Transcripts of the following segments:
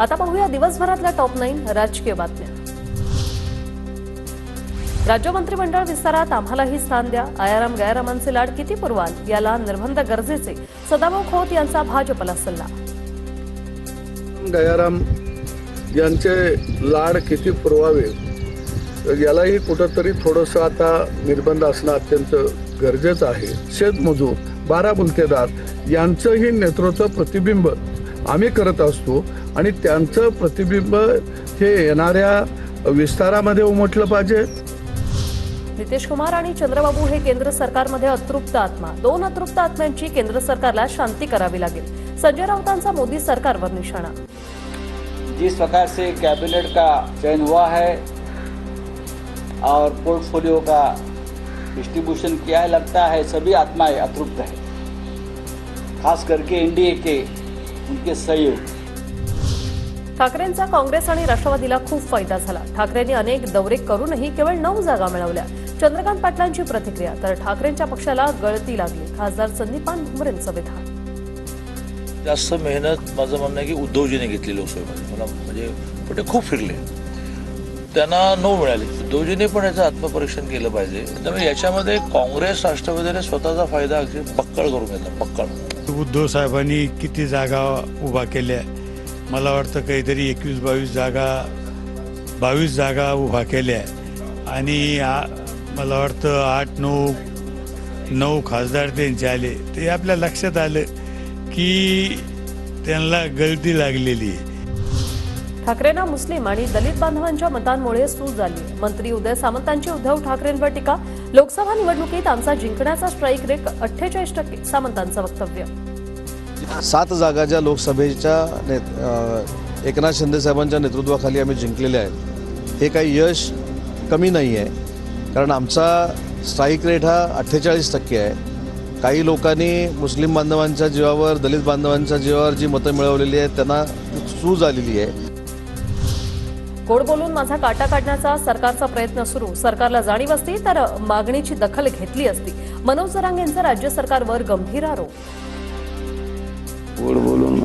आता पाहूया दिवसभरातल्या टॉप 9 राजकीय बातम्या। राज्य मंत्रिमंडळ विस्तारात आम्हालाही स्थान द्या, आयाराम गयारामांचे लाड किती पुरवाल, याला निर्बंध गरजेचे, सदाभाऊ खोत यांचा भाजपला सल्ला। गयाराम यांचे लाड किती पुरवावे यालाही कुठंतरी थोडंसं आता निर्बंध असणं अत्यंत गरजेचं आहे। शेतमजूर, बाराबुलतेदार यांचंही नेतृत्व प्रतिबिंब आम्ही करत असतो आणि त्यांचं प्रतिबिंब हे येणाऱ्या विस्तारामध्ये उमटलं पाहिजे। नितीश कुमार आणि चंद्रबाबू हे केंद्र सरकारमध्ये अतृप्त आत्मा, दोन अतृप्त आत्म्यांची केंद्र सरकारला शांती करावी लागेल। संजय राऊतांचा मोदी सरकारवर निशाणा। जिस प्रकार से कैबिनेट का चयन हुआ है और पोर्टफोलियो का डिस्ट्रीब्यूशन किया है, लगता है सभी आत्माएं अतृप्त है, खास करके एनडीए के उनके सहयोगी। ठाकरेंचा काँग्रेस आणि राष्ट्रवादीला खूप फायदा झाला। ठाकरेंनी अनेक दौरे करूनही केवळ 9 जागा मिळवल्या। चंद्रकांत पाटलांची प्रतिक्रिया, तर ठाकरेंच्या पक्षाला गळती लागली। खासदार संदीपान भुमरेंचं विधान। जास्त मेहनत माझं म्हणणं आहे की उद्धवजीने घेतली लोकसभेमध्ये। मला म्हणजे कुठे खूप फिरले, त्यांना 9 मिळाले। उद्धवजीने पण याचं आत्मपरीक्षण केलं पाहिजे। त्यामुळे याच्यामध्ये काँग्रेस राष्ट्रवादीने स्वतःचा फायदा अगदी पक्कड करून घेतला, पक्कड। उद्धव साहेबांनी किती जागा उभा केल्या, मला वाटतं काहीतरी 21-22 जागा 22 जागा उभा केल्या आणि मला वाटतं 8-9 खासदार त्यांचे आले। ते आपल्या लक्षात आलं की त्यांना गळती लागलेली आहे। ठाकरेंना मुस्लिम आणि दलित बांधवांच्या मतांमुळे सूज झाली। मंत्री उदय सामंतांची उद्धव ठाकरेंवर टीका। लोकसभा निवडणुकीत आमचा जिंकण्याचा स्ट्राईक रेट 48%, सामंतांचं वक्तव्य। 7 जागा ज्या लोकसभेच्या एकनाथ शिंदे साहेबांच्या नेतृत्वाखाली आम्ही जिंकलेले आहेत, हे काही यश कमी नाही आहे, कारण आमचा स्ट्राईक रेट हा 48% आहे। काही लोकांनी मुस्लिम बांधवांच्या जीवावर, दलित बांधवांच्या जीवावर जी मतं मिळवलेली आहेत त्यांना सूज आलेली आहे। गोड बोलून माझा काटा काढण्याचा सरकारचा प्रयत्न सुरू। सरकारला जाणीव असती तर मागणीची दखल घेतली असती। मनोज जरांगेंचा राज्य सरकारवर गंभीर आरोप। गोड बोलून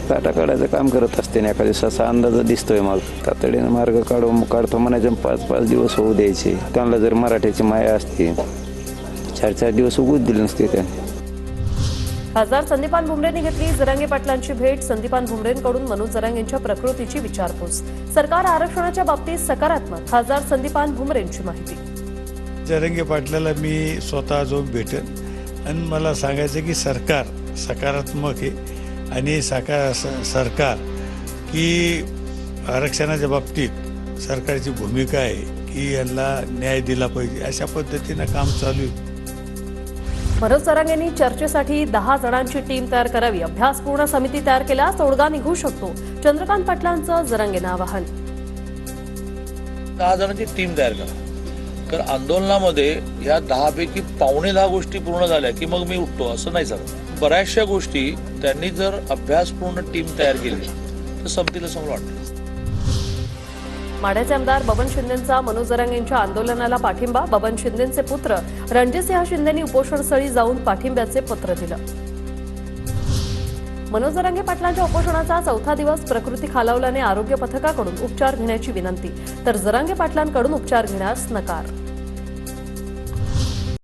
काटा काढायचं काम करत असते ना, एका दिवसाचा अंदाज दिसतोय, मग तातडीने मार्ग काढतो म्हणायचे। 5-5 दिवस होऊ द्यायचे। त्यांना जर मराठीची माया असते 4-4 दिवस उगूच दिले नसते त्यांनी। खासदार संदीपान भुमरेंनी घेतली जरांगे पाटलांची भेट। संदीपान भुमरेंकडून मनोज जरांगेंच्या प्रकृतीची विचारपूस। सरकार आरक्षणाच्या बाबतीत सकारात्मक, खासदार संदीपान भुमरेंची माहिती। जरांगे पाटलाला मी स्वतः जाऊन भेटेन आणि मला सांगायचं की सरकार सकारात्मक आहे आणि सरकार की आरक्षणाच्या बाबतीत सरकारची भूमिका आहे की यांना न्याय दिला पाहिजे, अशा पद्धतीनं काम चालू आहे। मनोज जरांगेंनी चर्चेसाठी 10 जणांची टीम तयार करावी। अभ्यासपूर्ण समिती तयार केल्यास तोडगा निघू शकतो। चंद्रकांत पाटलांचं जरांगेंना आवाहन। 10 जणांची टीम तयार करा, कारण आंदोलनामध्ये या 10 पैकी 9.25 गोष्टी पूर्ण झाल्या की मग मी उठतो असं नाही चालत। बऱ्याचशा गोष्टी त्यांनी जर अभ्यासपूर्ण टीम तयार केली तर संपतील असं मला वाटतं। माढ्याचे आमदार बबन शिंदेंचा मनोज जरांगेंच्या आंदोलनाला पाठिंबा। बबन शिंदेंचे पुत्र रणजितसिंह शिंदेंनी उपोषणस्थळी जाऊन पाठिंब्याचे पत्र दिलं। मनोज जरांगे पाटलांच्या उपोषणाचा 4था दिवस प्रकृती खालावल्याने आरोग्य पथकाकडून उपचार घेण्याची विनंती, तर जरांगे पाटलांकडून उपचार घेण्यास नकार।